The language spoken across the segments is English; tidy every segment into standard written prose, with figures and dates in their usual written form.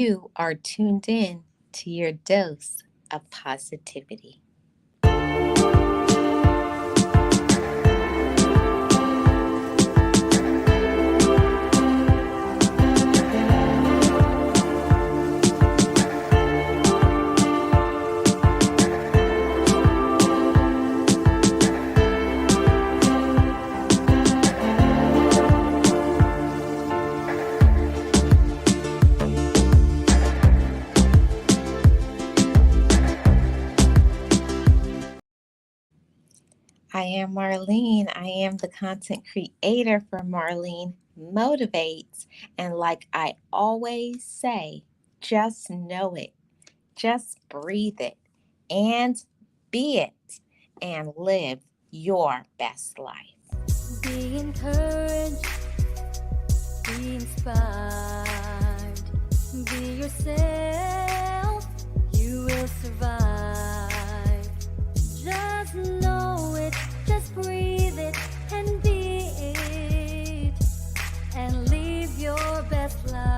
You are tuned in to your dose of positivity. I am Marlene. I am the content creator for Marlene Motivates. And like I always say, just know it, just breathe it, and be it, and live your best life. Be encouraged, be inspired, be yourself, you will survive. Just know it, just breathe it, and be it, and live your best life.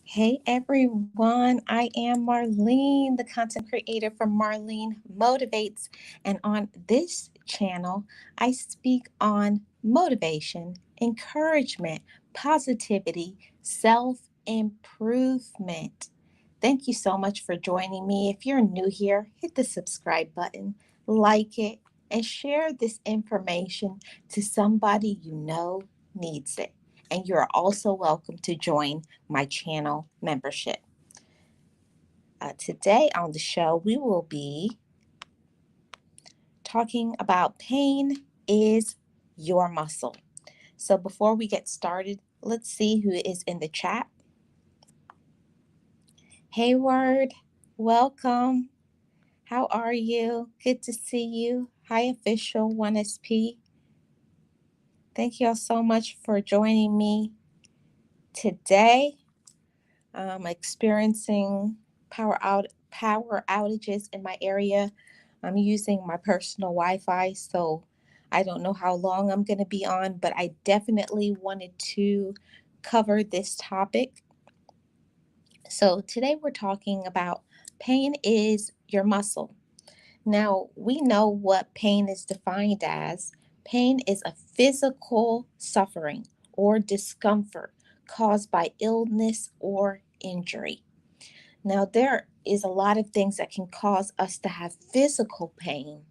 Hey everyone, I am Marlene, the content creator from Marlene Motivates. And on this channel, I speak on motivation, encouragement, positivity, self improvement. Thank you so much for joining me. If you're new here, hit the subscribe button, like it, and share this information to somebody you know needs it. And you're also welcome to join my channel membership. Today on the show, we will be talking about pain is your muscle. So before we get started, let's see who is in the chat. Hayward, welcome. How are you? Good to see you. Hi, official 1SP. Thank you all so much for joining me today. I'm experiencing power outages in my area. I'm using my personal Wi-Fi, so I don't know how long I'm going to be on, but I definitely wanted to cover this topic. So today we're talking about pain is your muscle. Now, we know what pain is defined as. Pain is a physical suffering or discomfort caused by illness or injury. Now, there is a lot of things that can cause us to have physical pain,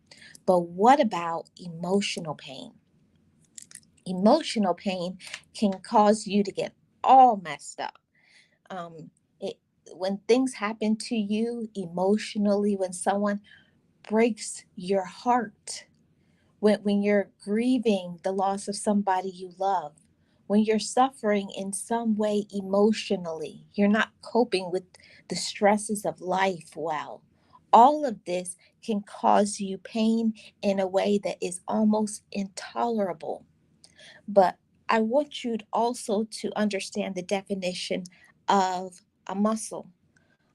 but what about emotional pain? Emotional pain can cause you to get all messed up. Um, it, when things happen to you emotionally, when someone breaks your heart, when you're grieving the loss of somebody you love, when you're suffering in some way emotionally, you're not coping with the stresses of life well. All of this can cause you pain in a way that is almost intolerable. But I want you also to understand the definition of a muscle.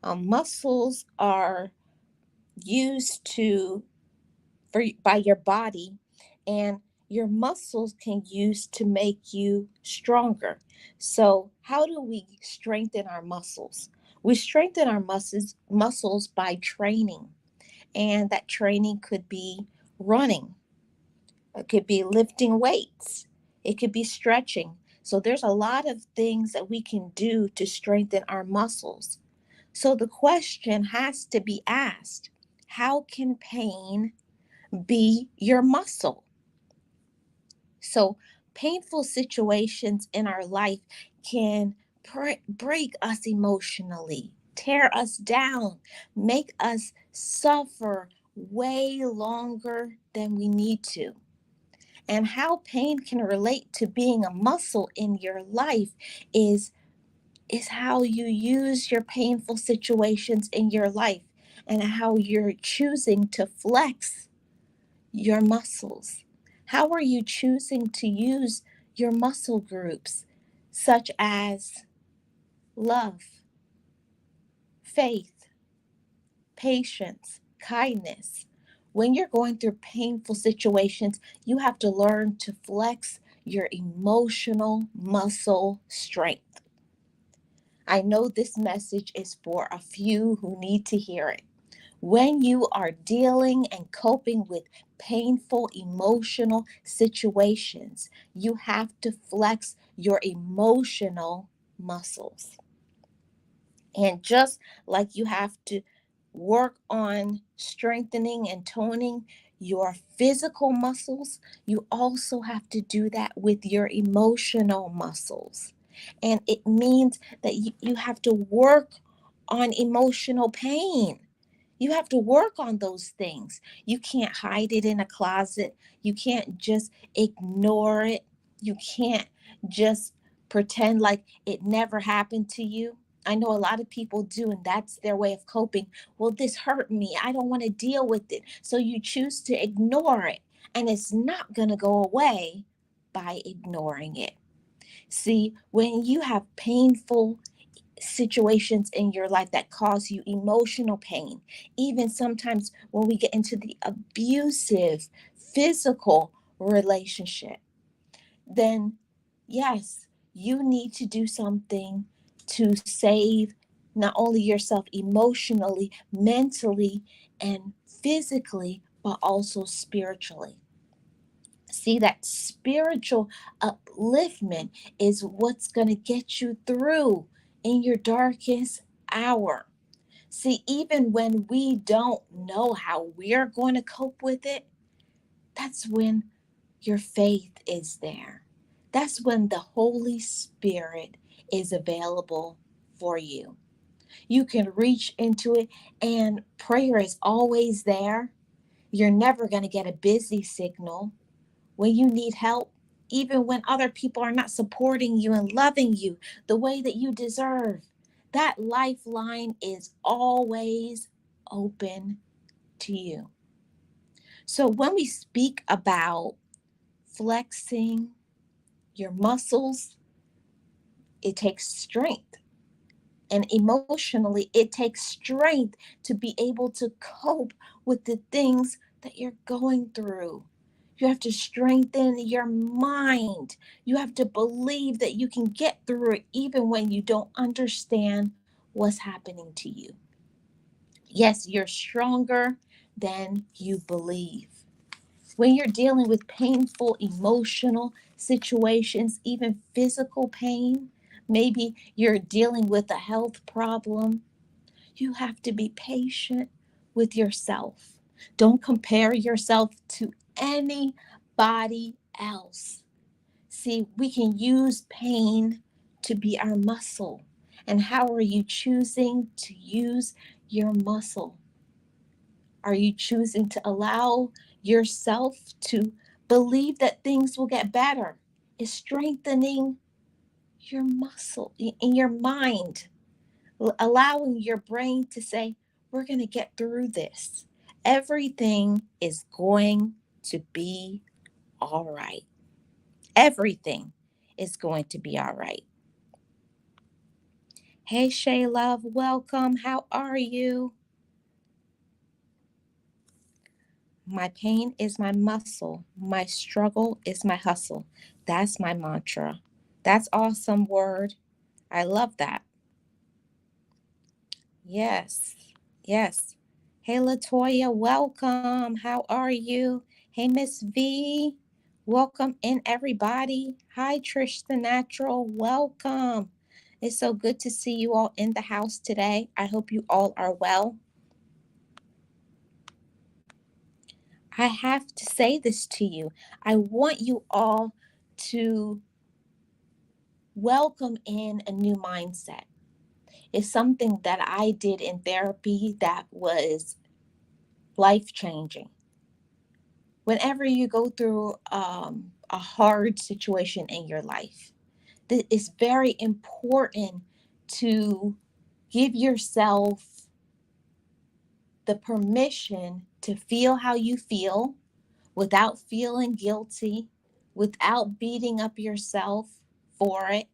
Muscles are used by your body, and your muscles can use to make you stronger. So how do we strengthen our muscles? We strengthen our muscles by training, and that training could be running, it could be lifting weights, it could be stretching. So there's a lot of things that we can do to strengthen our muscles. So the question has to be asked, how can pain be your muscle? So, painful situations in our life can break us emotionally, tear us down, make us suffer way longer than we need to. And how pain can relate to being a muscle in your life is, is how you use your painful situations in your life and how you're choosing to flex your muscles. How are you choosing to use your muscle groups, such as love, faith, patience, kindness? When you're going through painful situations, you have to learn to flex your emotional muscle strength. I know this message is for a few who need to hear it. When you are dealing and coping with painful emotional situations, you have to flex your emotional muscles. And just like you have to work on strengthening and toning your physical muscles, you also have to do that with your emotional muscles. And it means that you have to work on emotional pain. You have to work on those things. You can't hide it in a closet. You can't just ignore it. You can't just pretend like it never happened to you. I know a lot of people do, and that's their way of coping. Well, this hurt me. I don't want to deal with it. So you choose to ignore it, and it's not going to go away by ignoring it. See, when you have painful situations in your life that cause you emotional pain, even sometimes when we get into the abusive physical relationship, then yes, you need to do something to save not only yourself emotionally, mentally, and physically, but also spiritually. See, that spiritual upliftment is what's going to get you through in your darkest hour. See, even when we don't know how we're going to cope with it, that's when your faith is there. That's when the Holy Spirit is available for you. You can reach into it, and prayer is always there. You're never going to get a busy signal when you need help, even when other people are not supporting you and loving you the way that you deserve. That lifeline is always open to you. So when we speak about flexing your muscles, it takes strength. And emotionally, it takes strength to be able to cope with the things that you're going through. You have to strengthen your mind. You have to believe that you can get through it even when you don't understand what's happening to you. Yes, you're stronger than you believe. When you're dealing with painful emotional situations, even physical pain, maybe you're dealing with a health problem, you have to be patient with yourself. Don't compare yourself to anybody else. See, we can use pain to be our muscle. And how are you choosing to use your muscle? Are you choosing to allow yourself to believe that things will get better? Is strengthening your muscle in your mind, allowing your brain to say, we're going to get through this. Everything is going to be all right. Everything is going to be all right. Hey, Shay Love, welcome. How are you? My pain is my muscle. My struggle is my hustle. That's my mantra. That's awesome word. I love that. Yes. Yes. Hey, Latoya, welcome. How are you? Hey, Miss V. Welcome in, everybody. Hi, Trish the Natural. Welcome. It's so good to see you all in the house today. I hope you all are well. I have to say this to you. I want you all to welcome in a new mindset. It's something that I did in therapy that was life changing. Whenever you go through a hard situation in your life, it's very important to give yourself the permission to feel how you feel without feeling guilty, without beating up yourself for it.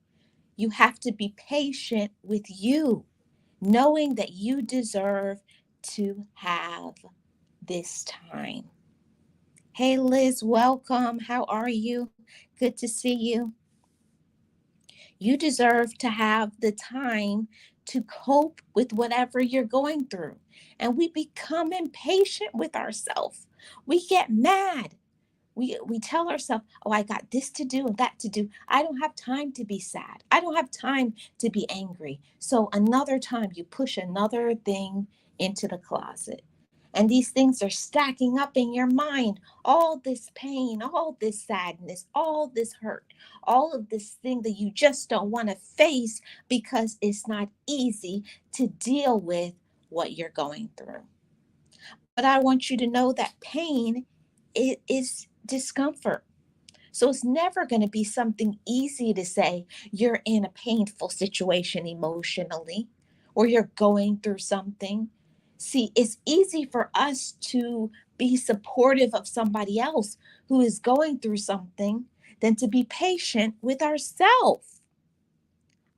You have to be patient with you, knowing that you deserve to have this time. Hey, Liz, welcome. How are you? Good to see you. You deserve to have the time to cope with whatever you're going through. And we become impatient with ourselves. We get mad. We tell ourselves, oh, I got this to do and that to do. I don't have time to be sad. I don't have time to be angry. So another time you push another thing into the closet. And these things are stacking up in your mind. All this pain, all this sadness, all this hurt, all of this thing that you just don't want to face because it's not easy to deal with what you're going through. But I want you to know that pain, it is discomfort. So it's never going to be something easy to say you're in a painful situation emotionally or you're going through something. See, it's easy for us to be supportive of somebody else who is going through something than to be patient with ourselves.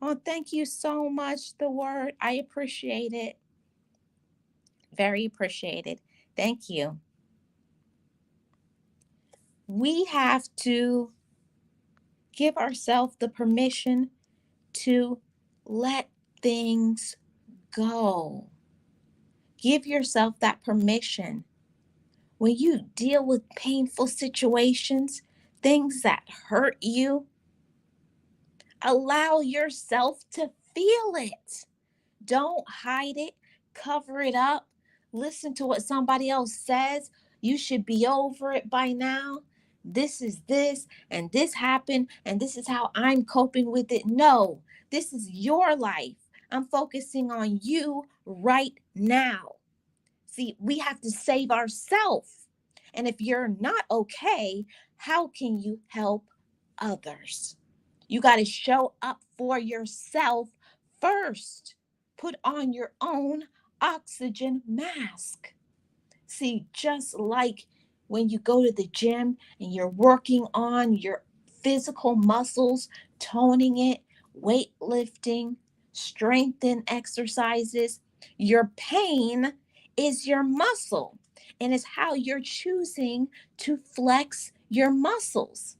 Oh, thank you so much, the word. I appreciate it. Very appreciated. Thank you. We have to give ourselves the permission to let things go. Give yourself that permission. When you deal with painful situations, things that hurt you, allow yourself to feel it. Don't hide it, cover it up. Listen to what somebody else says. You should be over it by now. This is this, and this happened, and this is how I'm coping with it. No, this is your life. I'm focusing on you right now. See, we have to save ourselves. And if you're not okay, how can you help others? You got to show up for yourself first. Put on your own oxygen mask. See, just like when you go to the gym and you're working on your physical muscles, toning it, weightlifting, strengthen exercises, your pain is your muscle and is how you're choosing to flex your muscles.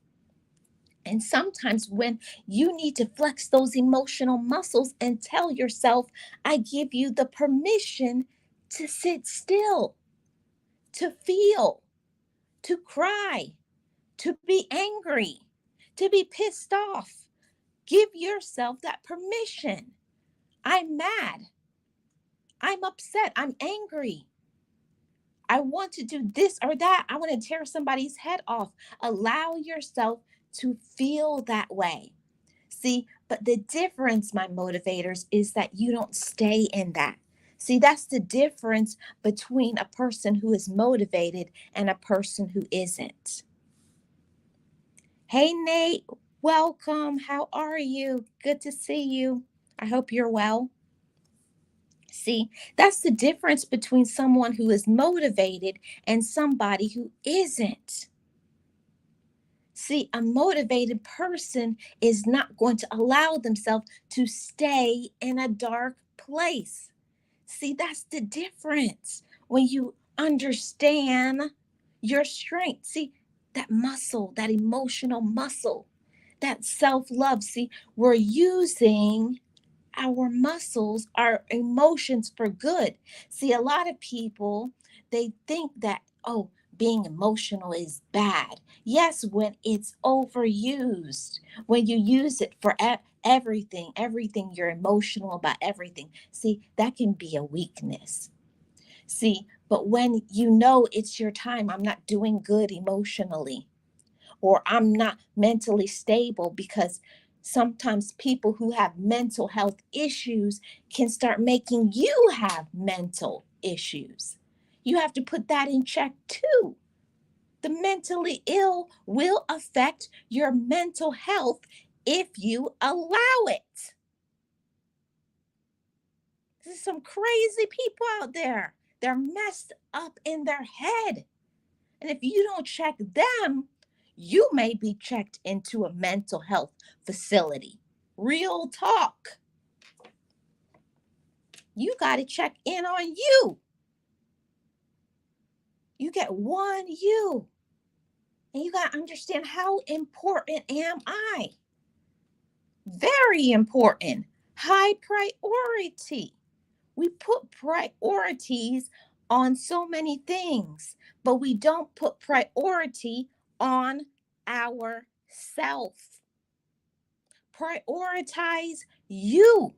And sometimes when you need to flex those emotional muscles and tell yourself, I give you the permission to sit still, to feel, to cry, to be angry, to be pissed off. Give yourself that permission. I'm mad. I'm upset. I'm angry. I want to do this or that. I want to tear somebody's head off. Allow yourself to feel that way. See, but the difference, my motivators, is that you don't stay in that. See, that's the difference between a person who is motivated and a person who isn't. Hey, Nate, welcome. How are you? Good to see you. I hope you're well. See, that's the difference between someone who is motivated and somebody who isn't. See, a motivated person is not going to allow themselves to stay in a dark place. See, that's the difference when you understand your strength. See, that muscle, that emotional muscle, that self love. See, we're using our muscles, our emotions for good. See, a lot of people, they think that, oh, being emotional is bad. Yes, when it's overused, when you use it for everything, you're emotional about everything. See, that can be a weakness. See, but when you know it's your time, I'm not doing good emotionally or I'm not mentally stable because sometimes people who have mental health issues can start making you have mental issues. You have to put that in check too. The mentally ill will affect your mental health if you allow it. There's some crazy people out there. They're messed up in their head. And if you don't check them, you may be checked into a mental health facility. Real talk. You got to check in on you. You get one you. And you got to understand, how important am I? Very important. High priority. We put priorities on so many things, but we don't put priority on ourself. Prioritize you.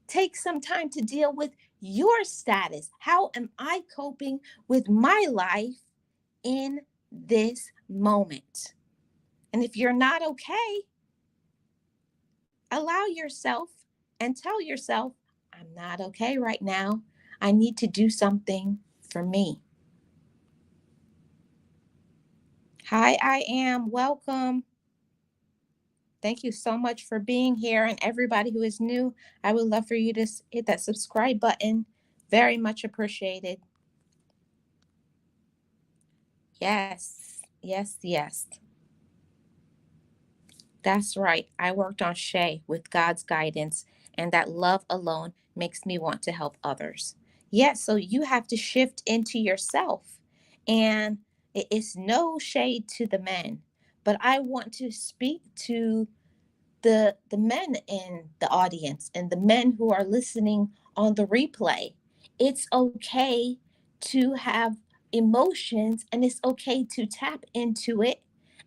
Take some time to deal with your status. How am I coping with my life in this moment? And if you're not okay, allow yourself and tell yourself, I'm not okay right now. I need to do something for me. Hi, I am. Welcome. Thank you so much for being here. And everybody who is new, I would love for you to hit that subscribe button. Very much appreciated. Yes, yes, yes. That's right. I worked on Shay with God's guidance, and that love alone makes me want to help others. Yes, so you have to shift into yourself. And it's no shade to the men, but I want to speak to the men in the audience and the men who are listening on the replay. It's okay to have emotions, and it's okay to tap into it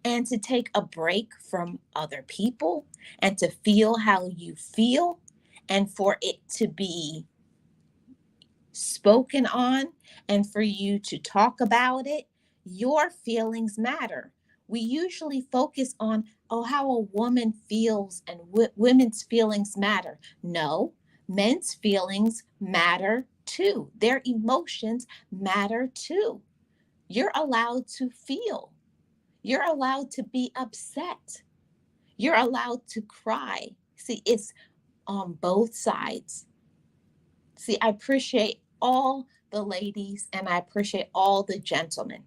and to take a break from other people and to feel how you feel, and for it to be spoken on and for you to talk about it. Your feelings matter. We usually focus on, oh, how a woman feels and women's feelings matter. No, men's feelings matter too. Their emotions matter too. You're allowed to feel. You're allowed to be upset. You're allowed to cry. See, it's on both sides. See, I appreciate all the ladies and I appreciate all the gentlemen.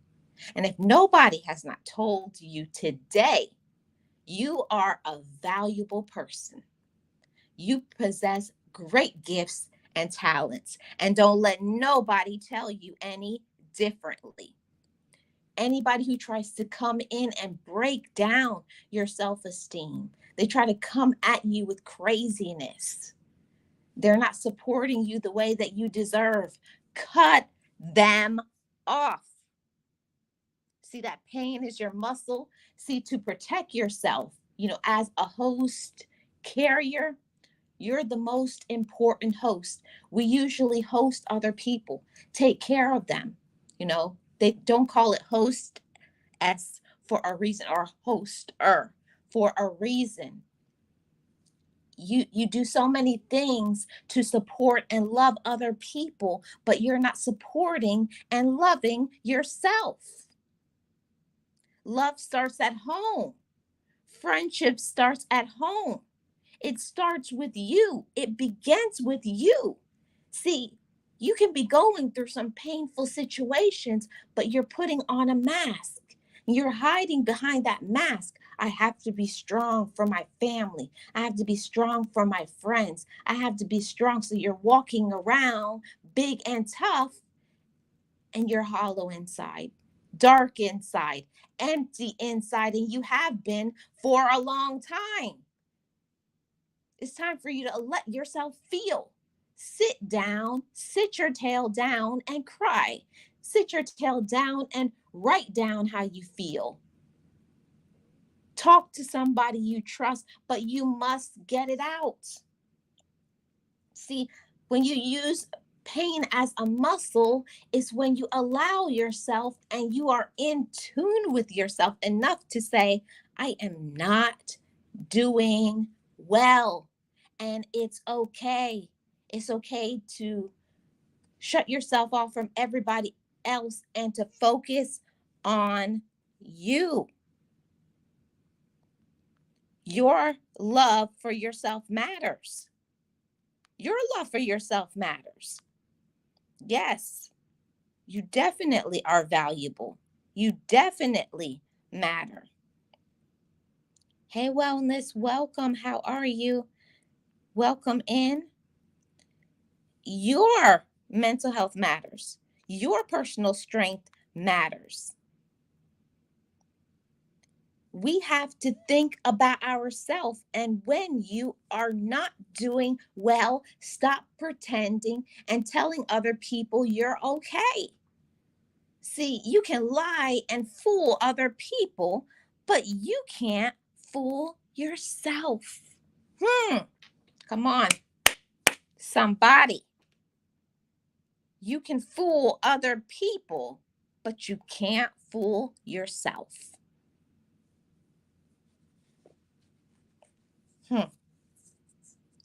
And if nobody has not told you today, you are a valuable person. You possess great gifts and talents, and don't let nobody tell you any differently. Anybody who tries to come in and break down your self esteem, they try to come at you with craziness. They're not supporting you the way that you deserve. Cut them off. See, that pain is your muscle. See, to protect yourself, as a host carrier, you're the most important host. We usually host other people, take care of them. They don't call it host S for a reason, or hoster for a reason. You do so many things to support and love other people, but you're not supporting and loving yourself. Love starts at home. Friendship starts at home. It starts with you. It begins with you. See, you can be going through some painful situations, but you're putting on a mask. You're hiding behind that mask. I have to be strong for my family. I have to be strong for my friends. I have to be strong. So you're walking around big and tough, and you're hollow inside, dark inside, empty inside, and you have been for a long time. It's time for you to let yourself feel. Sit down, sit your tail down and cry. Sit your tail down and write down how you feel. Talk to somebody you trust, but you must get it out. See, when you use pain as a muscle, is when you allow yourself and you are in tune with yourself enough to say, I am not doing well. And it's okay. It's okay to shut yourself off from everybody else and to focus on you. Your love for yourself matters. Your love for yourself matters. Yes, you definitely are valuable. You definitely matter. Hey, wellness, welcome. How are you? Welcome in. Your mental health matters. Your personal strength matters. We have to think about ourselves. And when you are not doing well, stop pretending and telling other people you're okay. See, you can lie and fool other people, but you can't fool yourself. Hmm, come on, somebody. You can fool other people, but you can't fool yourself. Hmm.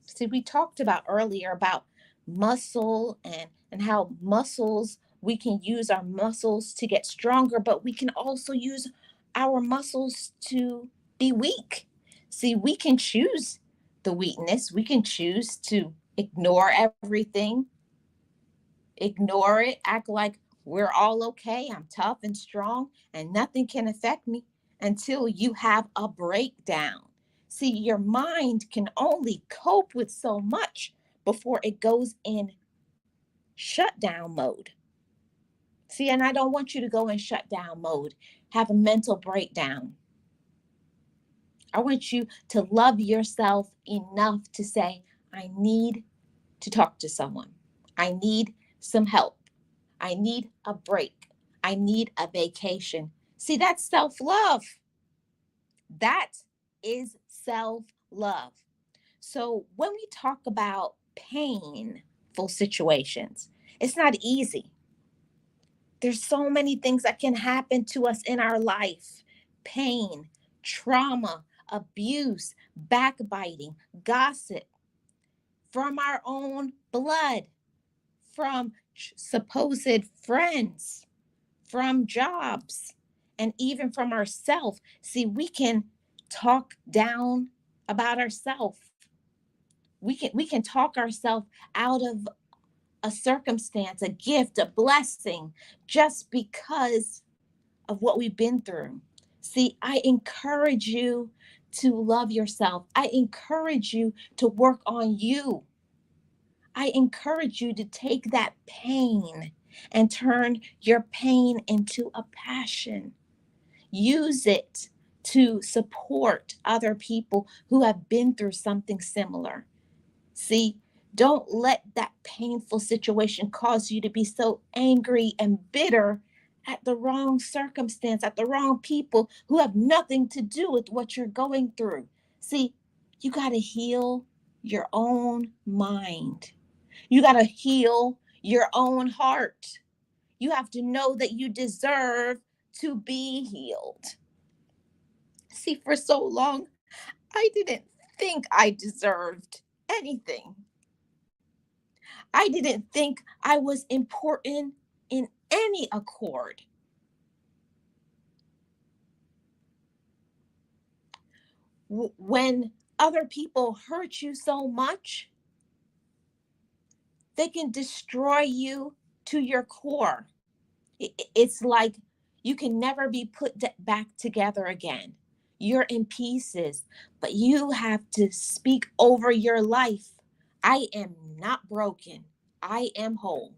See, we talked about earlier about muscle and how muscles, we can use our muscles to get stronger, but we can also use our muscles to be weak. See, we can choose the weakness. We can choose to ignore everything, ignore it, act like we're all okay. I'm tough and strong and nothing can affect me until you have a breakdown. See, your mind can only cope with so much before it goes in shutdown mode. See, and I don't want you to go in shutdown mode, have a mental breakdown. I want you to love yourself enough to say, I need to talk to someone. I need some help. I need a break. I need a vacation. See, that's self love. That is self love. So when we talk about painful situations, it's not easy. There's so many things that can happen to us in our life: pain, trauma, abuse, backbiting, gossip from our own blood, from supposed friends, from jobs, and even from ourselves. See, we can talk down about ourselves. We can talk ourselves out of a circumstance, a gift, a blessing, just because of what we've been through. See, I encourage you to love yourself. I encourage you to work on you. I encourage you to take that pain and turn your pain into a passion. Use it to support other people who have been through something similar. See, don't let that painful situation cause you to be so angry and bitter at the wrong circumstance, at the wrong people who have nothing to do with what you're going through. See, you got to heal your own mind. You got to heal your own heart. You have to know that you deserve to be healed. See, for so long, I didn't think I deserved anything. I didn't think I was important in any accord. When other people hurt you so much, they can destroy you to your core. It's like you can never be put back together again. You're in pieces, but you have to speak over your life. I am not broken. I am whole.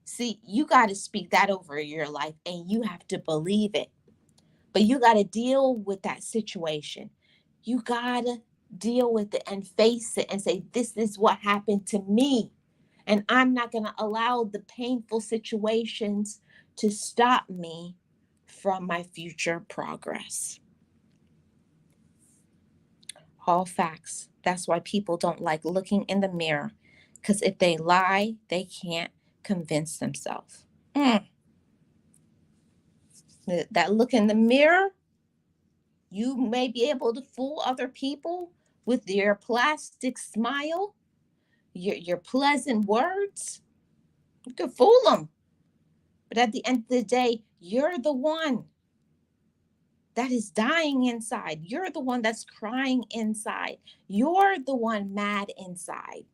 See, you got to speak that over your life and you have to believe it. But you got to deal with that situation. You got to deal with it and face it and say, this is what happened to me. And I'm not going to allow the painful situations to stop me from my future progress. All facts. That's why people don't like looking in the mirror. Because if they lie, they can't convince themselves. That look in the mirror, you may be able to fool other people with your plastic smile, your pleasant words. You can fool them. But at the end of the day, you're the one that is dying inside. You're the one that's crying inside. You're the one mad inside.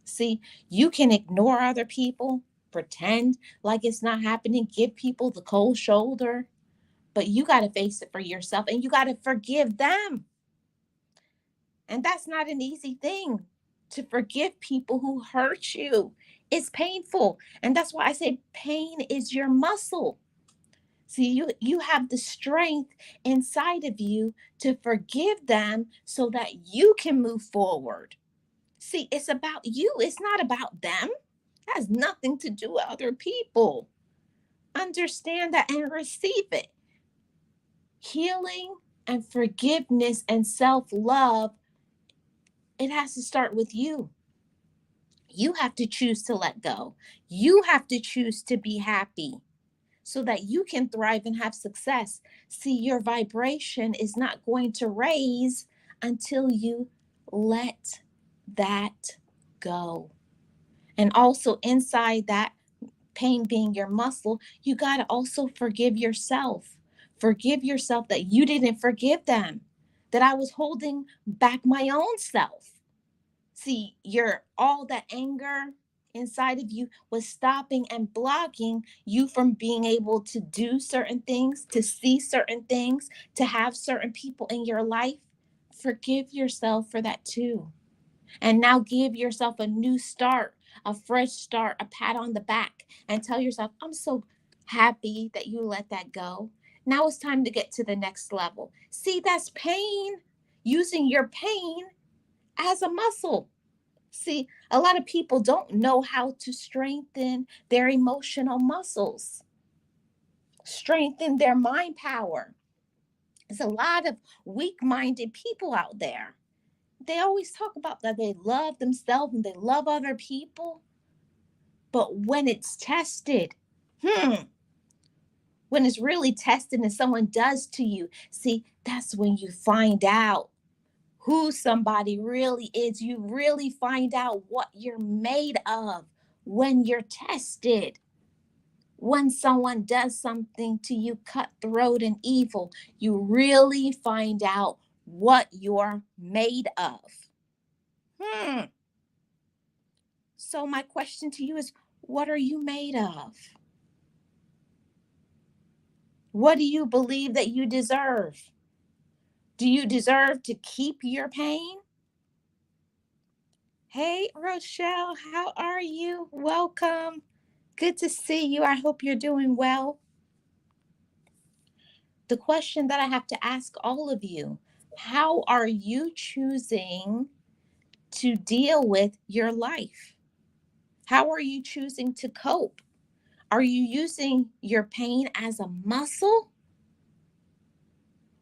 See, you can ignore other people, pretend like it's not happening, give people the cold shoulder, but you got to face it for yourself and you got to forgive them. And that's not an easy thing, to forgive people who hurt you. It's painful. And that's why I say pain is your muscle. See, you have the strength inside of you to forgive them so that you can move forward. See, it's about you. It's not about them. It has nothing to do with other people. Understand that and receive it. Healing and forgiveness and self-love, it has to start with you. You have to choose to let go. You have to choose to be happy so that you can thrive and have success. See, your vibration is not going to raise until you let that go. And also, inside that pain being your muscle, you got to also forgive yourself. Forgive yourself that you didn't forgive them, that I was holding back my own self. See, your all that anger inside of you was stopping and blocking you from being able to do certain things, to see certain things, to have certain people in your life. Forgive yourself for that too. And now give yourself a new start, a fresh start, a pat on the back, and tell yourself, I'm so happy that you let that go. Now it's time to get to the next level. See, that's pain, using your pain as a muscle. See, a lot of people don't know how to strengthen their emotional muscles, strengthen their mind power. There's a lot of weak minded people out there. They always talk about that they love themselves and they love other people. But when it's tested, hmm, when it's really tested and someone does to you, see, that's when you find out who somebody really is. You really find out what you're made of when you're tested. When someone does something to you cutthroat and evil, you really find out what you're made of. Hmm. So, my question to you is, what are you made of? What do you believe that you deserve? Do you deserve to keep your pain? Hey, Rochelle, how are you? Welcome. Good to see you. I hope you're doing well. The question that I have to ask all of you, how are you choosing to deal with your life? How are you choosing to cope? Are you using your pain as a muscle,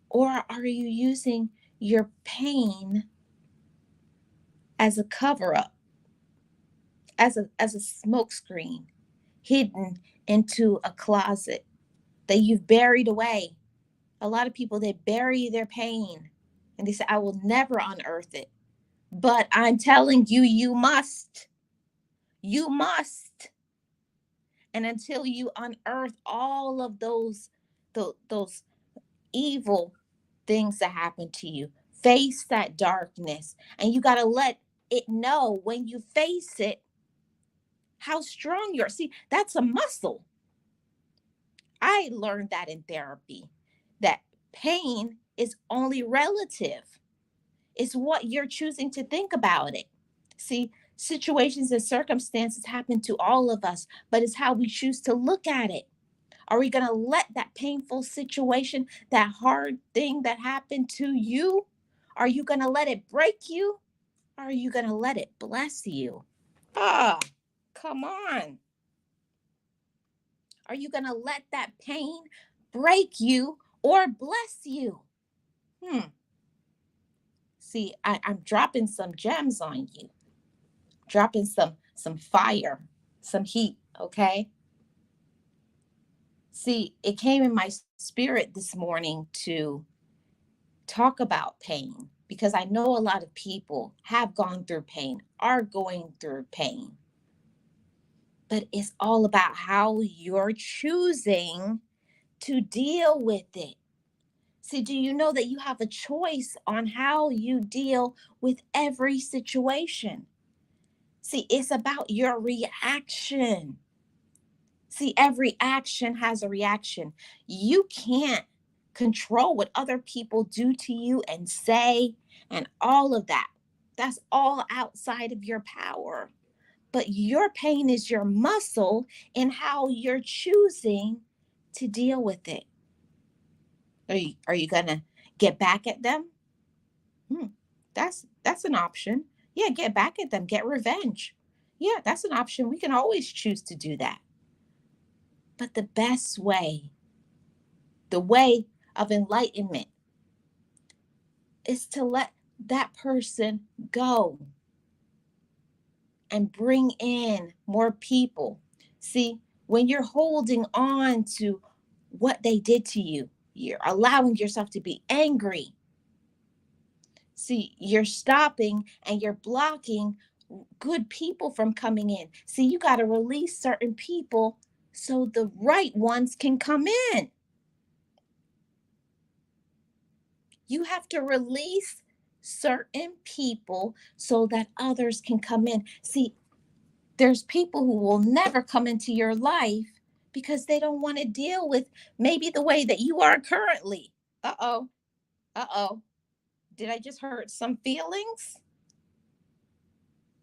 or are you using your pain as a cover up, as a smoke screen hidden into a closet that you've buried away? A lot of people, they bury their pain and they say, I will never unearth it. But I'm telling you, you must. You must. And until you unearth all of those evil things that happen to you, face that darkness. And you got to let it know when you face it how strong you are. See, that's a muscle. I learned that in therapy, that pain is only relative. It's what you're choosing to think about it. See, situations and circumstances happen to all of us, but it's how we choose to look at it. Are we going to let that painful situation, that hard thing that happened to you, are you going to let it break you? Or are you going to let it bless you? Ah, come on. Are you going to let that pain break you or bless you? Hmm. See, I'm dropping some gems on you, dropping some fire, some heat, okay? See, it came in my spirit this morning to talk about pain because I know a lot of people have gone through pain, are going through pain. But it's all about how you're choosing to deal with it. See, do you know that you have a choice on how you deal with every situation? See, it's about your reaction. See, every action has a reaction. You can't control what other people do to you and say and all of that. That's all outside of your power. But your pain is your muscle in how you're choosing to deal with it? Are you gonna get back at them? Hmm, that's an option. Yeah, get back at them, get revenge. Yeah, that's an option. We can always choose to do that. But the best way, the way of enlightenment, is to let that person go and bring in more people. See, when you're holding on to what they did to you, you're allowing yourself to be angry. See, you're stopping and you're blocking good people from coming in. See, you got to release certain people so the right ones can come in. You have to release certain people so that others can come in. See, there's people who will never come into your life because they don't want to deal with maybe the way that you are currently. Uh oh. Uh oh. Did I just hurt some feelings?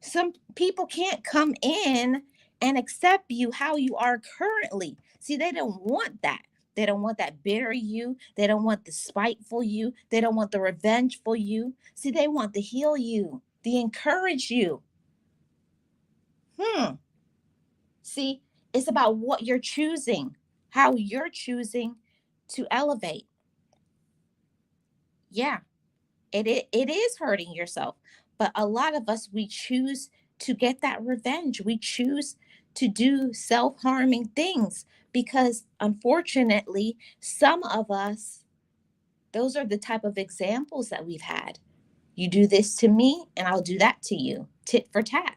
Some people can't come in and accept you how you are currently. See, they don't want that. They don't want that bitter you. They don't want the spiteful you. They don't want the revengeful you. See, they want to heal you, the encourage you. Hmm. See, it's about what you're choosing, how you're choosing to elevate. Yeah, it is hurting yourself. But a lot of us, we choose to get that revenge. We choose to do self harming things because, unfortunately, some of us, those are the type of examples that we've had. You do this to me, and I'll do that to you. Tit for tat.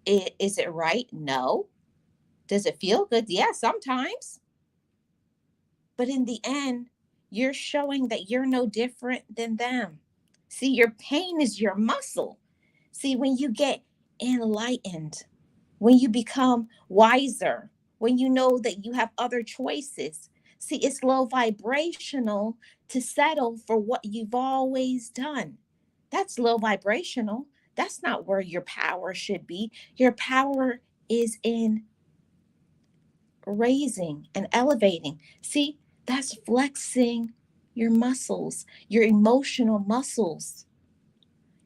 Is it right? No. Does it feel good? Yeah, sometimes. But in the end, you're showing that you're no different than them. See, your pain is your muscle. See, when you get enlightened, when you become wiser, when you know that you have other choices, see, it's low vibrational to settle for what you've always done. That's low vibrational. That's not where your power should be. Your power is in raising and elevating. See, that's flexing your muscles, your emotional muscles,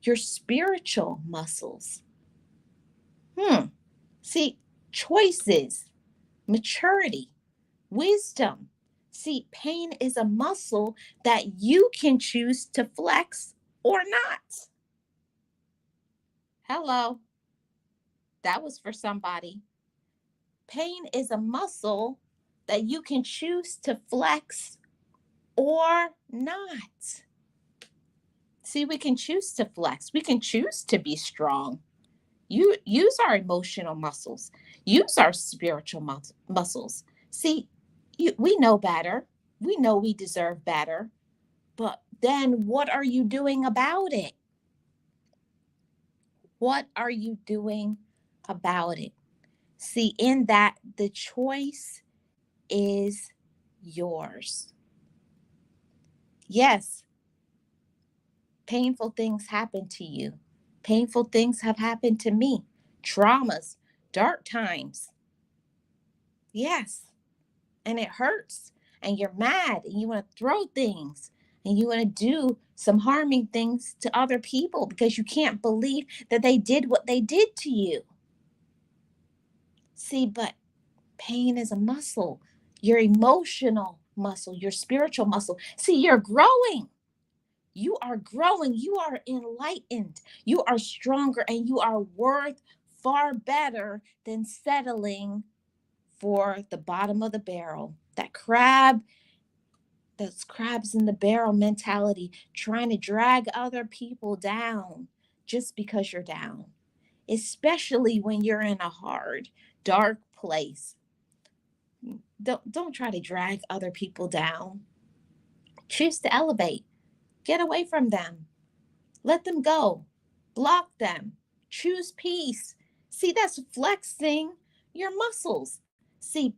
your spiritual muscles. Hmm. See, choices, maturity, wisdom. See, pain is a muscle that you can choose to flex or not. Hello, that was for somebody. Pain is a muscle that you can choose to flex or not. See, we can choose to flex. We can choose to be strong. You use our emotional muscles. Use our spiritual muscles. See, we know better. We know we deserve better. But then what are you doing about it? What are you doing about it? See, in that the choice is yours. Yes, painful things happen to you. Painful things have happened to me. Traumas, dark times. Yes. And it hurts. And you're mad and you want to throw things and you want to do some harming things to other people because you can't believe that they did what they did to you. See, but pain is a muscle, your emotional muscle, your spiritual muscle. See, you're growing. You are growing. You are enlightened. You are stronger and you are worth far better than settling for the bottom of the barrel. That crab, those crabs in the barrel mentality, trying to drag other people down just because you're down, especially when you're in a hard, dark place. Don't try to drag other people down. Choose to elevate. Get away from them. Let them go. Block them. Choose peace. See, that's flexing your muscles. See,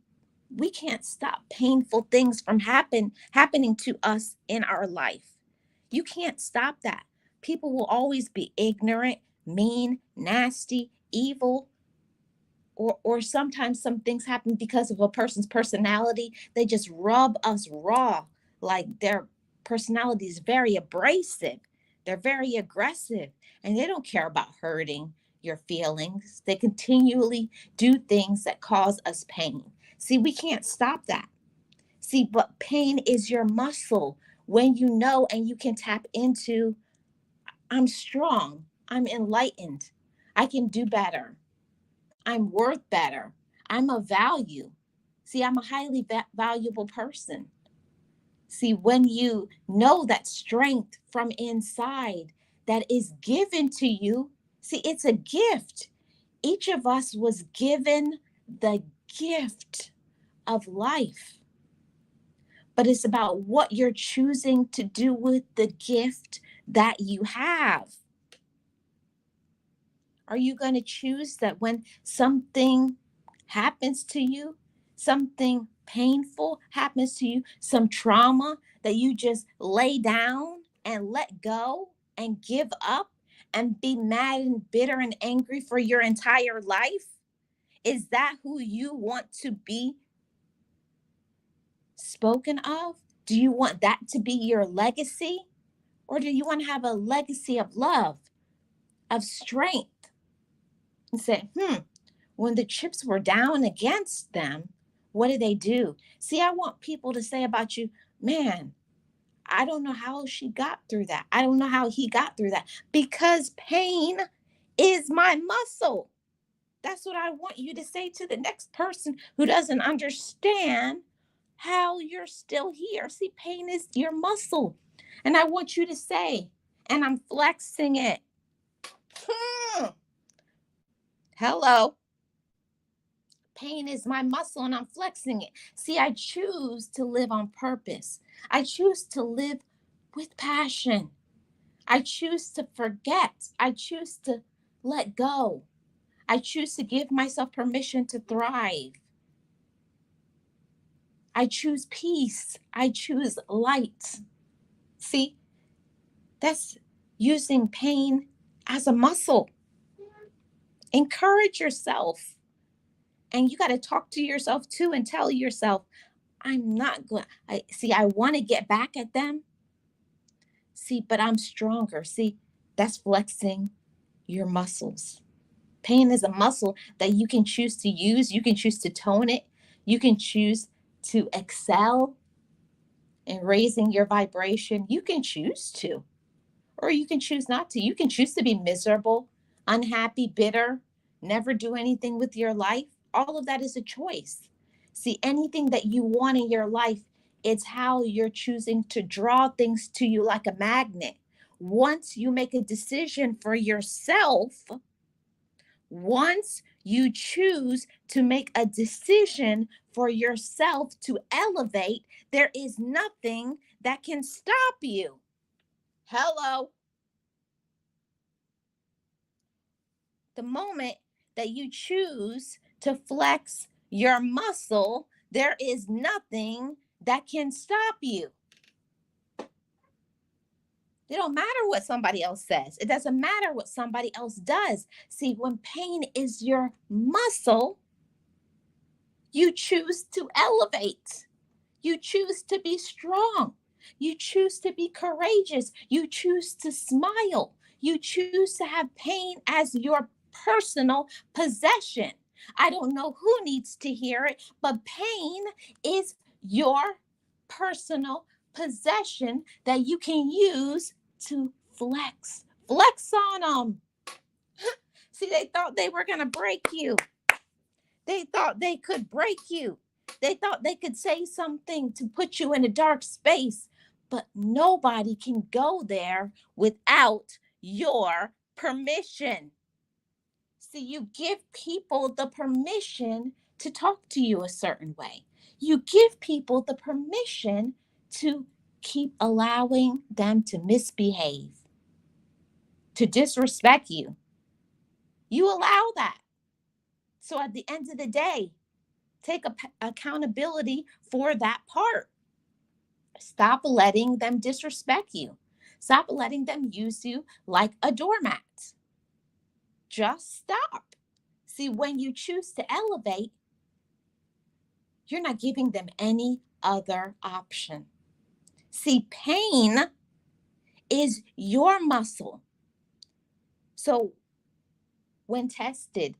we can't stop painful things from happening to us in our life. You can't stop that. People will always be ignorant, mean, nasty, evil. or sometimes some things happen because of a person's personality. They just rub us raw, like their personality is very abrasive, they're very aggressive, and they don't care about hurting your feelings. They continually do things that cause us pain. See, we can't stop that. See, but pain is your muscle. When you know and you can tap into, I'm strong, I'm enlightened, I can do better, I'm worth better. I'm of value. See, I'm a highly valuable person. See, when you know that strength from inside that is given to you, see, it's a gift. Each of us was given the gift of life, but it's about what you're choosing to do with the gift that you have. Are you going to choose that when something happens to you, something painful happens to you, some trauma, that you just lay down and let go and give up and be mad and bitter and angry for your entire life? Is that who you want to be spoken of? Do you want that to be your legacy? Or do you want to have a legacy of love, of strength? And say, when the chips were down against them, what did they do? See, I want people to say about you, man, I don't know how she got through that. I don't know how he got through that, because pain is my muscle. That's what I want you to say to the next person who doesn't understand how you're still here. See, pain is your muscle. And I want you to say, and I'm flexing it. Hello. Pain is my muscle and I'm flexing it. See, I choose to live on purpose. I choose to live with passion. I choose to forget. I choose to let go. I choose to give myself permission to thrive. I choose peace. I choose light. See, that's using pain as a muscle. Encourage yourself. And you got to talk to yourself too and tell yourself, I'm not going. I want to get back at them. See, but I'm stronger. See, that's flexing your muscles. Pain is a muscle that you can choose to use. You can choose to tone it. You can choose to excel in raising your vibration. You can choose to, or you can choose not to. You can choose to be miserable, unhappy, bitter, never do anything with your life. All of that is a choice. See, anything that you want in your life, it's how you're choosing to draw things to you like a magnet. Once you make a decision for yourself, once you choose to make a decision for yourself to elevate, there is nothing that can stop you. Hello. The moment that you choose to flex your muscle, there is nothing that can stop you. It don't matter what somebody else says. It doesn't matter what somebody else does. See, when pain is your muscle, you choose to elevate. You choose to be strong. You choose to be courageous. You choose to smile. You choose to have pain as your personal possession. I don't know who needs to hear it, but pain is your personal possession that you can use to flex. Flex on them. See, they thought they were going to break you. They thought they could break you. They thought they could say something to put you in a dark space, but nobody can go there without your permission. See, you give people the permission to talk to you a certain way. You give people the permission to keep allowing them to misbehave, to disrespect you. You allow that. So at the end of the day, take accountability for that part. Stop letting them disrespect you. Stop letting them use you like a doormat. Just stop. See, when you choose to elevate, you're not giving them any other option. See, pain is your muscle. So, when tested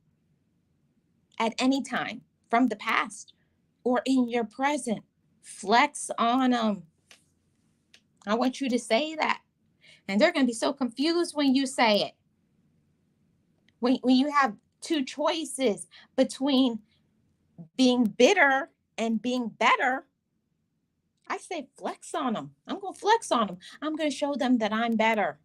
at any time from the past or in your present, flex on them. I want you to say that. And they're going to be so confused when you say it. When you have two choices between being bitter and being better, I say flex on them. I'm going to flex on them. I'm going to show them that I'm better.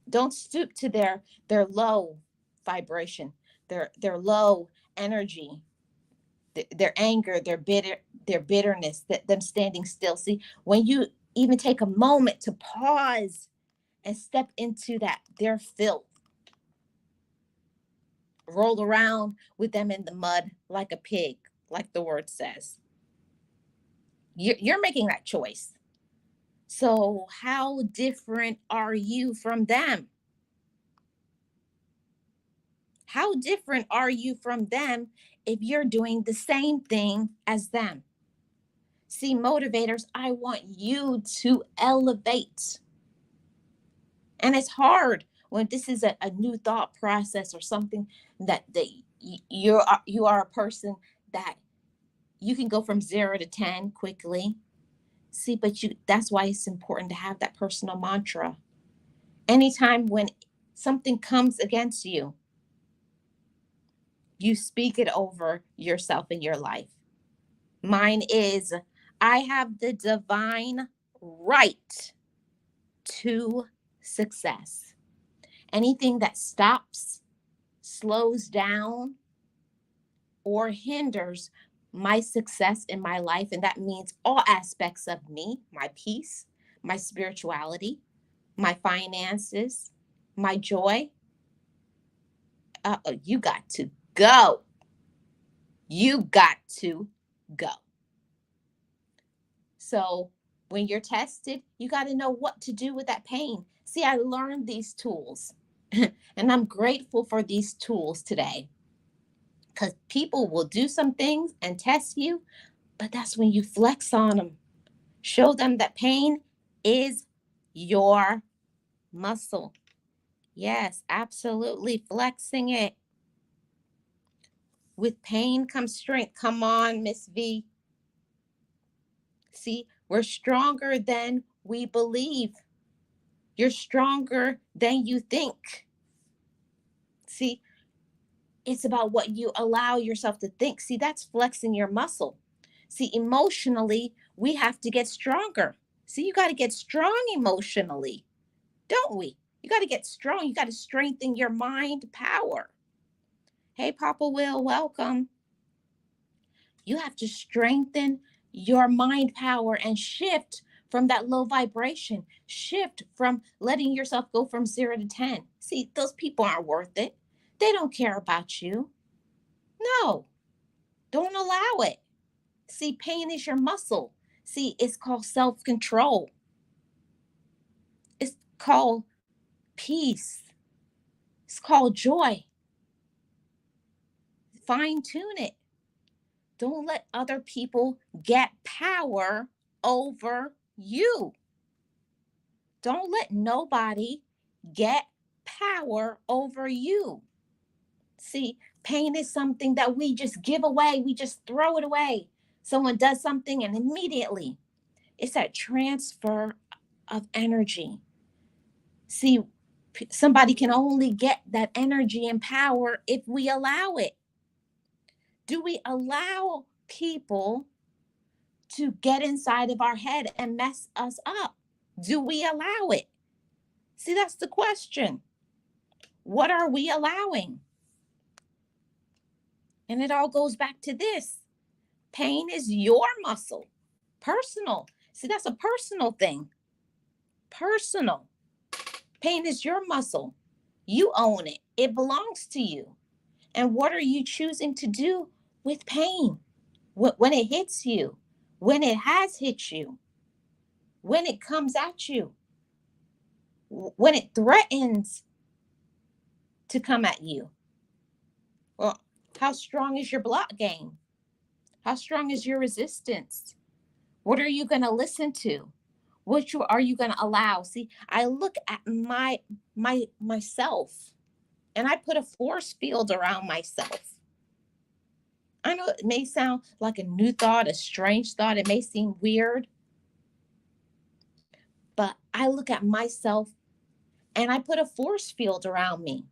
Don't stoop to their low vibration, their low energy, their anger, their bitterness, them standing still. See, when you even take a moment to pause and step into that their filth, roll around with them in the mud like a pig, like the word says. You're making that choice. So, how different are you from them? How different are you from them if you're doing the same thing as them? See, motivators, I want you to elevate. And it's hard when this is a new thought process or something that you are a person that you can go from 0 to 10 quickly. See, but that's why it's important to have that personal mantra. Anytime when something comes against you, you speak it over yourself in your life. Mine is, I have the divine right to success. Anything that stops, slows down, or hinders my success in my life, and that means all aspects of me, my peace, my spirituality, my finances, my joy, you got to go. You got to go. So when you're tested, you got to know what to do with that pain. See, I learned these tools and I'm grateful for these tools today because people will do some things and test you, but that's when you flex on them. Show them that pain is your muscle. Yes, absolutely. Flexing it. With pain comes strength. Come on, Miss V. See, we're stronger than we believe. You're stronger than you think. See, it's about what you allow yourself to think. See, that's flexing your muscle. See, emotionally, we have to get stronger. See, you got to get strong emotionally, don't we? You got to get strong. You got to strengthen your mind power. Hey, Papa Will, welcome. You have to strengthen your mind power and shift from that low vibration, shift from letting yourself go from 0 to 10. See, those people aren't worth it. They don't care about you. No, don't allow it. See, pain is your muscle. See, it's called self control, it's called peace, it's called joy. Fine tune it. Don't let other people get power over you. Don't let nobody get power over you. See, pain is something that we just give away, we just throw it away. Someone does something, and immediately it's that transfer of energy. See, somebody can only get that energy and power if we allow it. Do we allow people to get inside of our head and mess us up? Do we allow it? See, that's the question. What are we allowing? And it all goes back to this. Pain is your muscle. Personal. See, that's a personal thing. Personal. Pain is your muscle. You own it. It belongs to you. And what are you choosing to do with pain? When it hits you, when it has hit you, when it comes at you, when it threatens to come at you. How strong is your block game? How strong is your resistance? What are you going to listen to? Are you going to allow? See, I look at myself, and I put a force field around myself. I know it may sound like a new thought, a strange thought. It may seem weird, but I look at myself and I put a force field around me.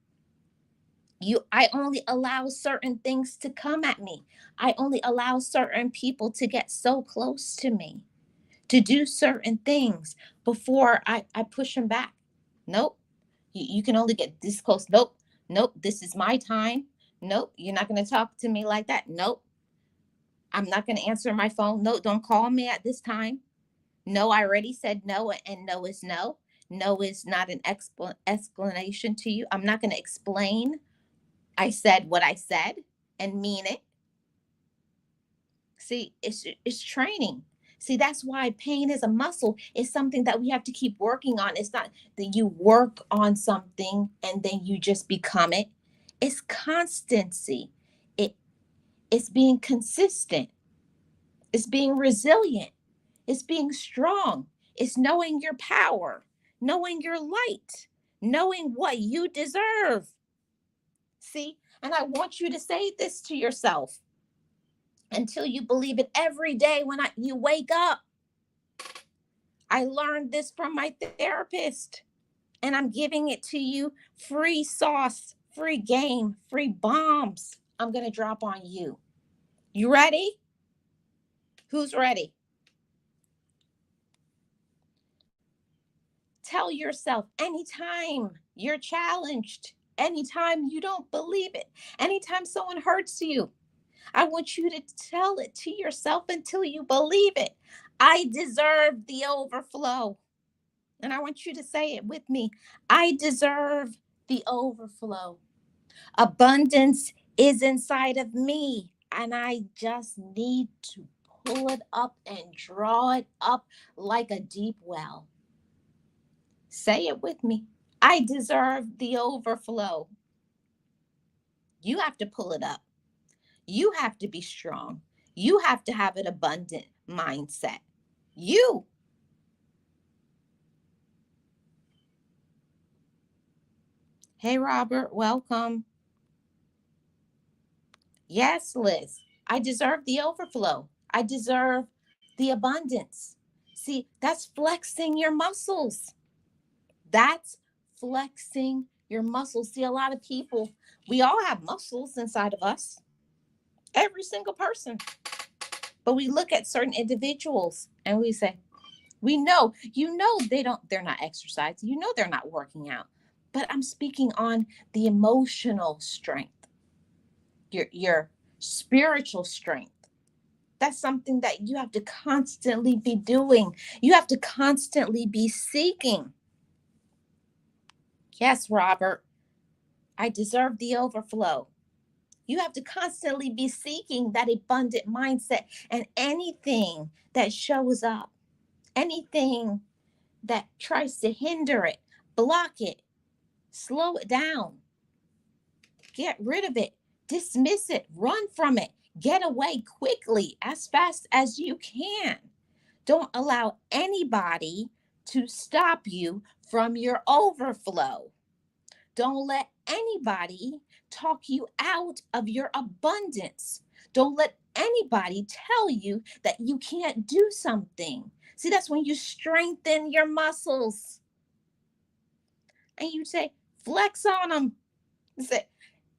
I only allow certain things to come at me. I only allow certain people to get so close to me, to do certain things before I push them back. Nope. You can only get this close. Nope. Nope. This is my time. Nope. You're not going to talk to me like that. Nope. I'm not going to answer my phone. No, don't call me at this time. No, I already said no, and no is no. No is not an explanation to you. I'm not going to explain. I said what I said and mean it. See, it's training. See, that's why pain is a muscle. It's something that we have to keep working on. It's not that you work on something and then you just become it. It's constancy. It it's being consistent. It's being resilient. It's being strong. It's knowing your power, knowing your light, knowing what you deserve. See, and I want you to say this to yourself until you believe it every day when you wake up. I learned this from my therapist, and I'm giving it to you free sauce, free game, free bombs. I'm going to drop on you. You ready? Who's ready? Tell yourself anytime you're challenged, anytime you don't believe it, anytime someone hurts you, I want you to tell it to yourself until you believe it. I deserve the overflow. And I want you to say it with me. I deserve the overflow. Abundance is inside of me, and I just need to pull it up and draw it up like a deep well. Say it with me. I deserve the overflow. You have to pull it up. You have to be strong. You have to have an abundant mindset. You. Hey, Robert, welcome. Yes, Liz. I deserve the overflow. I deserve the abundance. See, that's flexing your muscles. That's flexing your muscles. See, a lot of people, we all have muscles inside of us, every single person. But we look at certain individuals and we say, we know, they're not exercising. You know, they're not working out. But I'm speaking on the emotional strength, your spiritual strength. That's something that you have to constantly be doing. You have to constantly be seeking. Yes, Robert, I deserve the overflow. You have to constantly be seeking that abundant mindset, and anything that shows up, anything that tries to hinder it, block it, slow it down, get rid of it, dismiss it, run from it, get away quickly as fast as you can. Don't allow anybody to stop you from your overflow. Don't let anybody talk you out of your abundance. Don't let anybody tell you that you can't do something. See, that's when you strengthen your muscles. And you say, flex on them.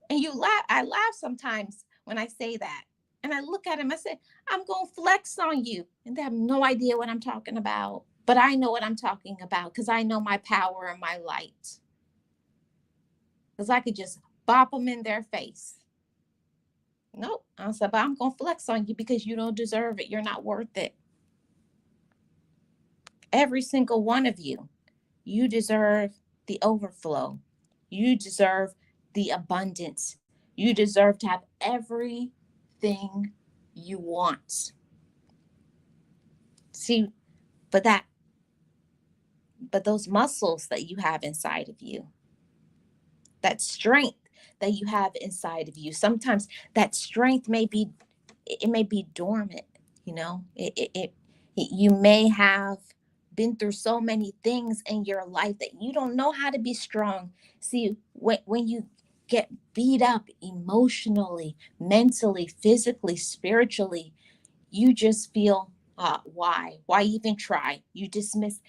And you laugh. I laugh sometimes when I say that. And I look at him, I say, I'm going to flex on you. And they have no idea what I'm talking about. But I know what I'm talking about because I know my power and my light. Because I could just bop them in their face. Nope. I said, but I'm going to flex on you because you don't deserve it. You're not worth it. Every single one of you, you deserve the overflow. You deserve the abundance. You deserve to have everything you want. See, but those muscles that you have inside of you, that strength, that you have inside of you. Sometimes that strength may be, it may be dormant, you know. You may have been through so many things in your life that you don't know how to be strong. See, when you get beat up emotionally, mentally, physically, spiritually, you just feel, why even try? You dismiss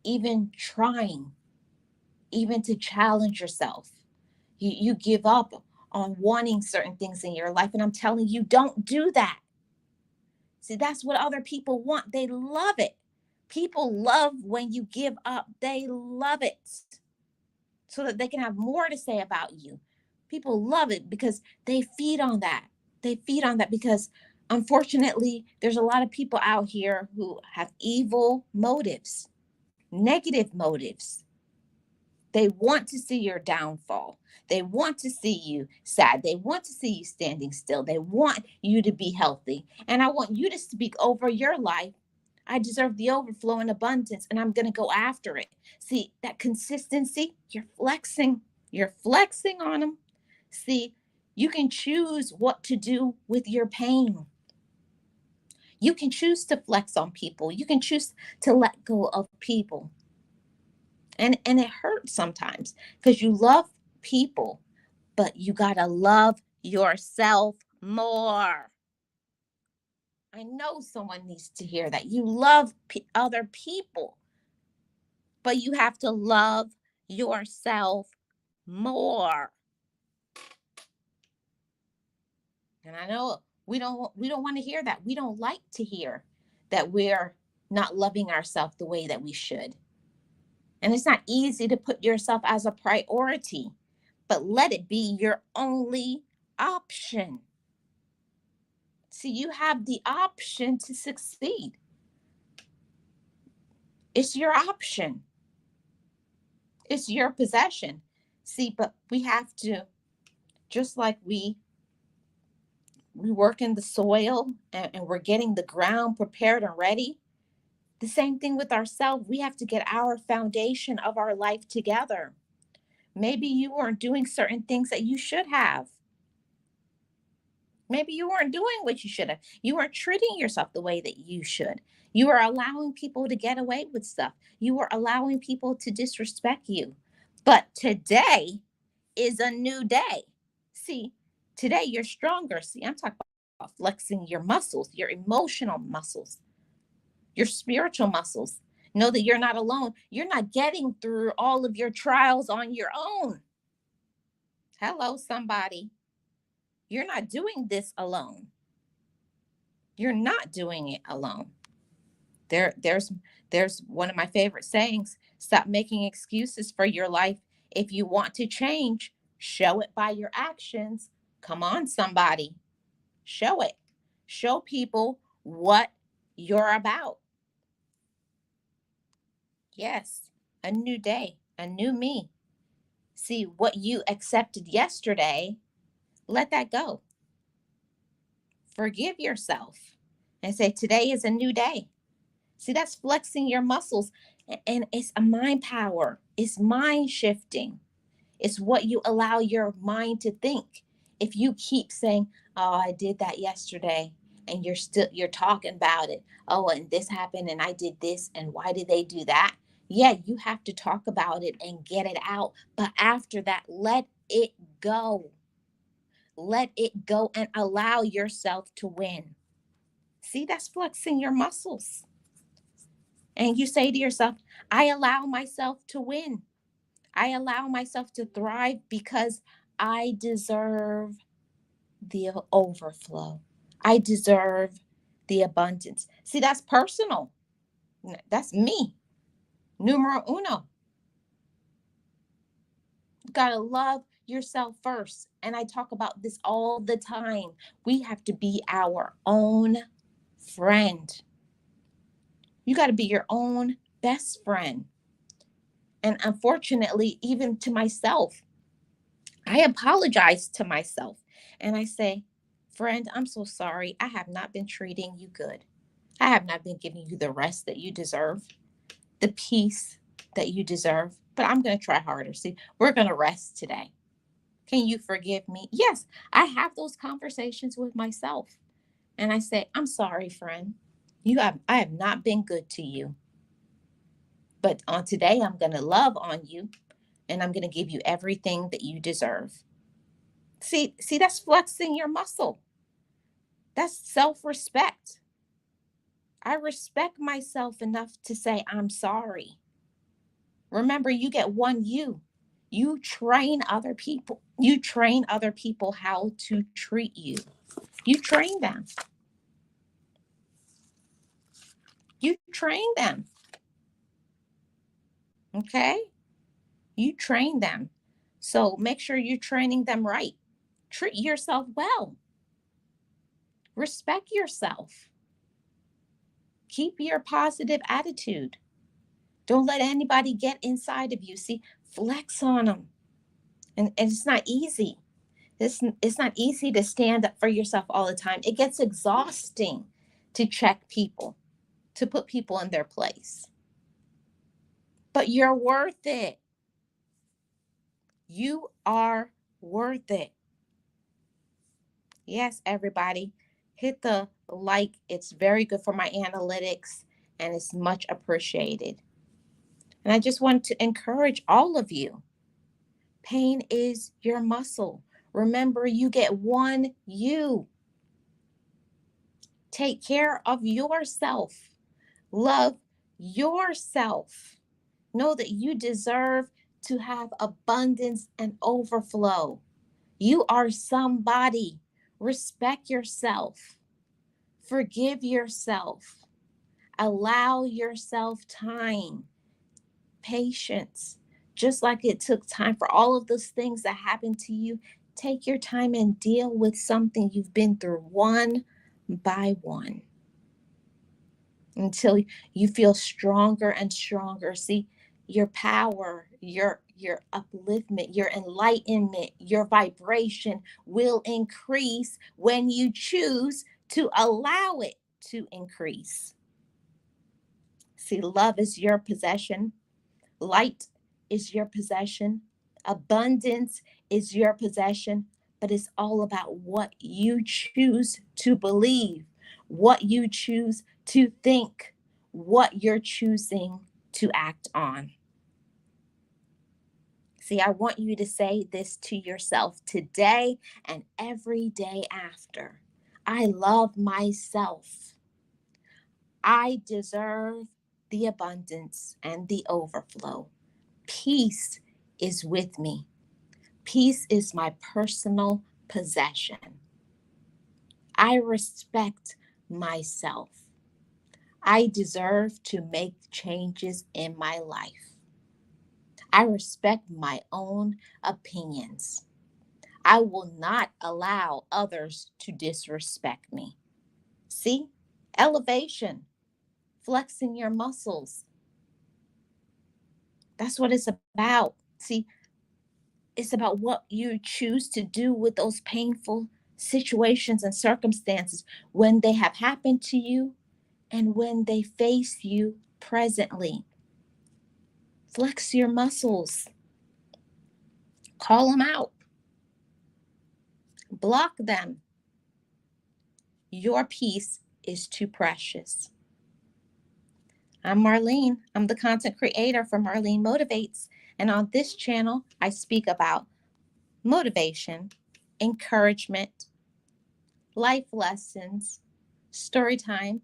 even trying, even to challenge yourself. You give up on wanting certain things in your life. And I'm telling you, don't do that. See, that's what other people want. They love it. People love when you give up, they love it, so that they can have more to say about you. People love it because they feed on that. They feed on that because, unfortunately, there's a lot of people out here who have evil motives, negative motives. They want to see your downfall. They want to see you sad. They want to see you standing still. They want you to be healthy. And I want you to speak over your life. I deserve the overflow and abundance, and I'm going to go after it. See, that consistency, you're flexing. You're flexing on them. See, you can choose what to do with your pain. You can choose to flex on people. You can choose to let go of people. And it hurts sometimes because you love people, but you got to love yourself more. I know someone needs to hear that. You love other people, but you have to love yourself more. And I know we don't want to hear that. We don't like to hear that we're not loving ourselves the way that we should. And it's not easy to put yourself as a priority, but let it be your only option. See, you have the option to succeed. It's your option. It's your possession. See, but we have to, just like we work in the soil, and we're getting the ground prepared and ready. The same thing with ourselves. We have to get our foundation of our life together. Maybe you weren't doing certain things that you should have. Maybe you weren't doing what you should have. You weren't treating yourself the way that you should. You were allowing people to get away with stuff. You were allowing people to disrespect you. But today is a new day. See, today you're stronger. See, I'm talking about flexing your muscles, your emotional muscles, your spiritual muscles. Know that you're not alone. You're not getting through all of your trials on your own. Hello, somebody. You're not doing this alone. You're not doing it alone. There's one of my favorite sayings: stop making excuses for your life. If you want to change, show it by your actions. Come on, somebody. Show it. Show people what you're about. Yes, a new day, a new me. See, what you accepted yesterday, let that go. Forgive yourself and say, today is a new day. See, that's flexing your muscles. And it's a mind power, it's mind shifting. It's what you allow your mind to think. If you keep saying, oh, I did that yesterday, and you're talking about it. Oh, and this happened, and I did this, and why did they do that? Yeah, you have to talk about it and get it out. But after that, let it go. Let it go and allow yourself to win. See, that's flexing your muscles. And you say to yourself, I allow myself to win. I allow myself to thrive because I deserve the overflow. I deserve the abundance. See, that's personal. That's me. Numero uno. You got to love yourself first. And I talk about this all the time. We have to be our own friend. You got to be your own best friend. And unfortunately, even to myself, I apologize to myself and I say, friend, I'm so sorry. I have not been treating you good. I have not been giving you the rest that you deserve, the peace that you deserve. But I'm going to try harder. See, we're going to rest today. Can you forgive me? Yes, I have those conversations with myself. And I say, I'm sorry, friend. I have not been good to you. But on today, I'm going to love on you and I'm going to give you everything that you deserve. See, that's flexing your muscle. That's self-respect. I respect myself enough to say, I'm sorry. Remember, you get one you. You train other people. You train other people how to treat you. You train them. You train them. Okay? You train them. So make sure you're training them right. Treat yourself well. Respect yourself. Keep your positive attitude. Don't let anybody get inside of you. See, flex on them. And it's not easy. It's not easy to stand up for yourself all the time. It gets exhausting to check people, to put people in their place. But you're worth it. You are worth it. Yes, everybody, hit the like. It's very good for my analytics and it's much appreciated. And I just want to encourage all of you. Pain is your muscle. Remember, you get one you. Take care of yourself. Love yourself. Know that you deserve to have abundance and overflow. You are somebody. Respect yourself. Forgive yourself. Allow yourself time, patience. Just like it took time for all of those things that happened to you, take your time and deal with something you've been through one by one until you feel stronger and stronger. See, your power, your upliftment, your enlightenment, your vibration will increase when you choose to allow it to increase. See, love is your possession. Light is your possession. Abundance is your possession. But it's all about what you choose to believe, what you choose to think, what you're choosing to act on. See, I want you to say this to yourself today and every day after. I love myself. I deserve the abundance and the overflow. Peace is with me. Peace is my personal possession. I respect myself. I deserve to make changes in my life. I respect my own opinions. I will not allow others to disrespect me. See? Elevation, flexing your muscles. That's what it's about. See, it's about what you choose to do with those painful situations and circumstances when they have happened to you and when they face you presently. Flex your muscles. Call them out. Block them. Your peace is too precious. I'm Marlene. I'm the content creator for Marlene Motivates. And on this channel, I speak about motivation, encouragement, life lessons, story time,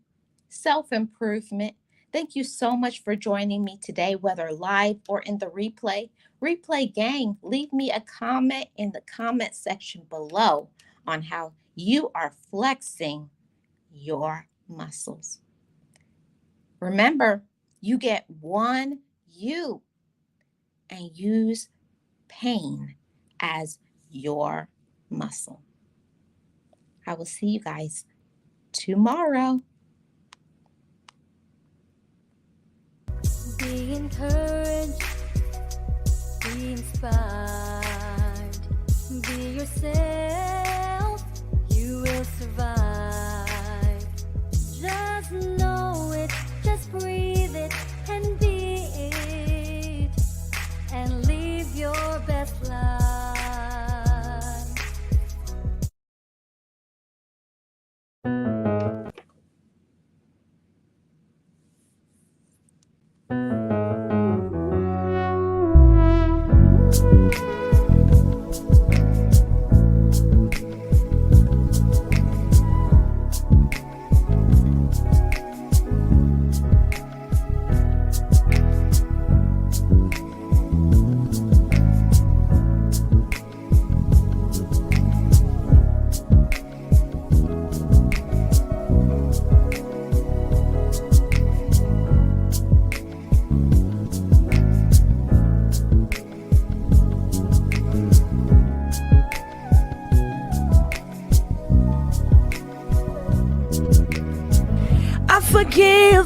self-improvement. Thank you so much for joining me today, whether live or in the replay. Replay gang, leave me a comment in the comment section below on how you are flexing your muscles. Remember, you get one you and use pain as your muscle. I will see you guys tomorrow. Be encouraged, be inspired, be yourself, you will survive. Just know it, just breathe it, and be it, and live your best life.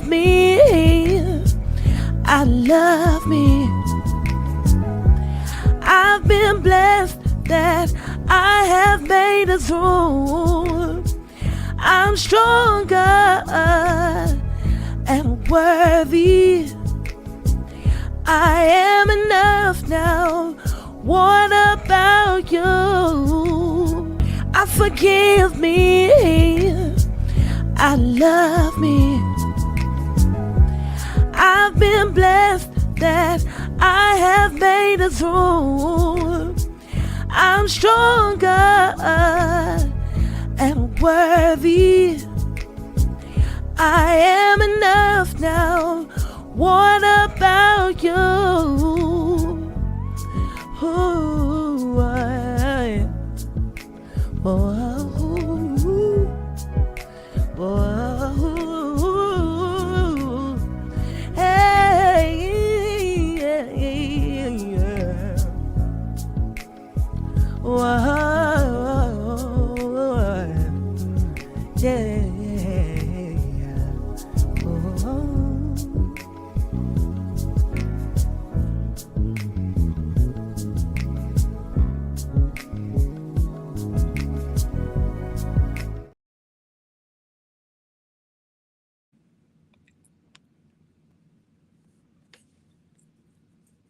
me. I love me. I've been blessed that I have made it through. I'm stronger and worthy. I am enough now. What about you? I forgive me. I love me. I've been blessed that I have made it through. I'm stronger and worthy. I am enough now. What about you? Ooh, oh.